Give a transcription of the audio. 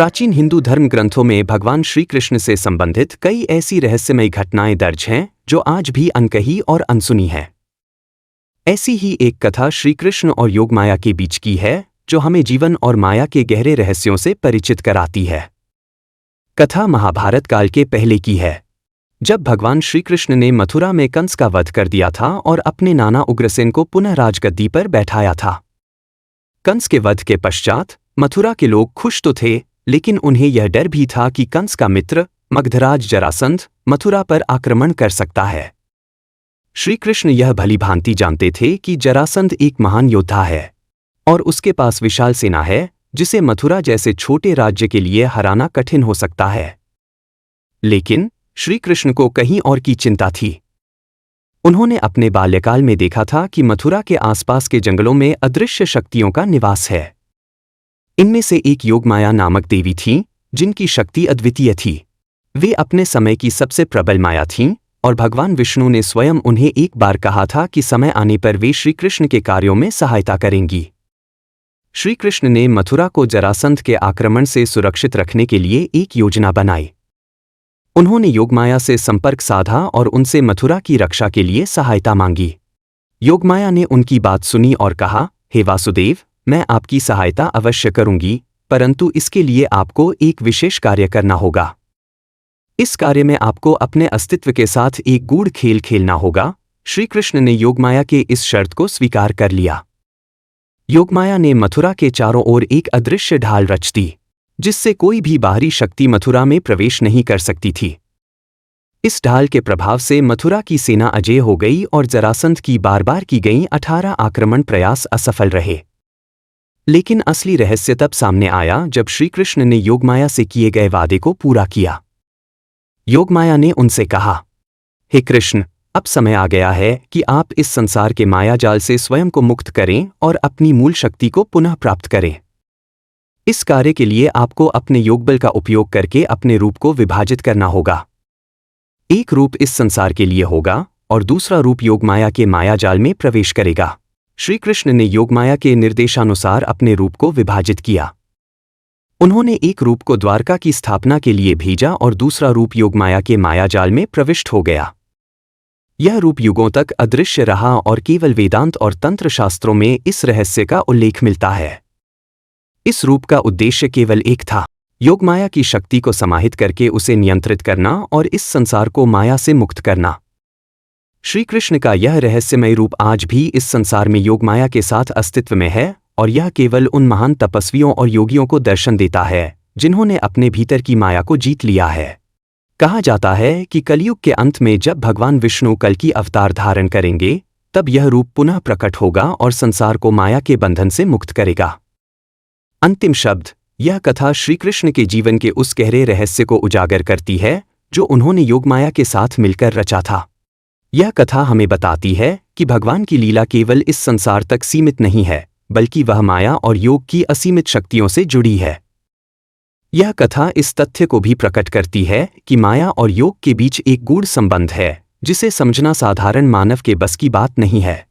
प्राचीन हिंदू धर्म ग्रंथों में भगवान श्री कृष्ण से संबंधित कई ऐसी रहस्यमयी घटनाएं दर्ज हैं जो आज भी अनकही और अनसुनी हैं। ऐसी ही एक कथा श्री कृष्ण और योगमाया के बीच की है जो हमें जीवन और माया के गहरे रहस्यों से परिचित कराती है। कथा महाभारत काल के पहले की है, जब भगवान श्री कृष्ण ने मथुरा में कंस का वध कर दिया था और अपने नाना उग्रसेन को पुनः राजगद्दी पर बैठाया था। कंस के वध के पश्चात मथुरा के लोग खुश तो थे, लेकिन उन्हें यह डर भी था कि कंस का मित्र मगधराज जरासंध मथुरा पर आक्रमण कर सकता है। श्री कृष्ण यह भली भांति जानते थे कि जरासंध एक महान योद्धा है और उसके पास विशाल सेना है जिसे मथुरा जैसे छोटे राज्य के लिए हराना कठिन हो सकता है। लेकिन श्री कृष्ण को कहीं और की चिंता थी। उन्होंने अपने बाल्यकाल में देखा था कि मथुरा के आसपास के जंगलों में अदृश्य शक्तियों का निवास है। इनमें से एक योगमाया नामक देवी थीं, जिनकी शक्ति अद्वितीय थी। वे अपने समय की सबसे प्रबल माया थीं और भगवान विष्णु ने स्वयं उन्हें एक बार कहा था कि समय आने पर वे श्री कृष्ण के कार्यों में सहायता करेंगी। श्री कृष्ण ने मथुरा को जरासंध के आक्रमण से सुरक्षित रखने के लिए एक योजना बनाई। उन्होंने योगमाया से संपर्क साधा और उनसे मथुरा की रक्षा के लिए सहायता मांगी। योगमाया ने उनकी बात सुनी और कहा, हे वासुदेव, मैं आपकी सहायता अवश्य करूंगी, परंतु इसके लिए आपको एक विशेष कार्य करना होगा। इस कार्य में आपको अपने अस्तित्व के साथ एक गूढ़ खेल खेलना होगा। श्री कृष्ण ने योगमाया के इस शर्त को स्वीकार कर लिया। योगमाया ने मथुरा के चारों ओर एक अदृश्य ढाल रच दी, जिससे कोई भी बाहरी शक्ति मथुरा में प्रवेश नहीं कर सकती थी। इस ढाल के प्रभाव से मथुरा की सेना अजेय हो गई और जरासंध की बार बार की गई 18 आक्रमण प्रयास असफल रहे। लेकिन असली रहस्य तब सामने आया जब श्री कृष्ण ने योगमाया से किए गए वादे को पूरा किया। योगमाया ने उनसे कहा, हे कृष्ण, अब समय आ गया है कि आप इस संसार के मायाजाल से स्वयं को मुक्त करें और अपनी मूल शक्ति को पुनः प्राप्त करें। इस कार्य के लिए आपको अपने योगबल का उपयोग करके अपने रूप को विभाजित करना होगा। एक रूप इस संसार के लिए होगा और दूसरा रूप योगमाया के मायाजाल में प्रवेश करेगा। श्री कृष्ण ने योगमाया के निर्देशानुसार अपने रूप को विभाजित किया। उन्होंने एक रूप को द्वारका की स्थापना के लिए भेजा और दूसरा रूप योगमाया के मायाजाल में प्रविष्ट हो गया। यह रूप युगों तक अदृश्य रहा और केवल वेदांत और तंत्र शास्त्रों में इस रहस्य का उल्लेख मिलता है। इस रूप का उद्देश्य केवल एक था, योगमाया की शक्ति को समाहित करके उसे नियंत्रित करना और इस संसार को माया से मुक्त करना। श्री कृष्ण का यह रहस्यमय रूप आज भी इस संसार में योगमाया के साथ अस्तित्व में है और यह केवल उन महान तपस्वियों और योगियों को दर्शन देता है जिन्होंने अपने भीतर की माया को जीत लिया है। कहा जाता है कि कलयुग के अंत में जब भगवान विष्णु कल की अवतार धारण करेंगे, तब यह रूप पुनः प्रकट होगा और संसार को माया के बंधन से मुक्त करेगा। अंतिम शब्द, यह कथा श्री कृष्ण के जीवन के उस गहरे रहस्य को उजागर करती है जो उन्होंने योगमाया के साथ मिलकर रचा था। यह कथा हमें बताती है कि भगवान की लीला केवल इस संसार तक सीमित नहीं है, बल्कि वह माया और योग की असीमित शक्तियों से जुड़ी है। यह कथा इस तथ्य को भी प्रकट करती है कि माया और योग के बीच एक गूढ़ संबंध है, जिसे समझना साधारण मानव के बस की बात नहीं है।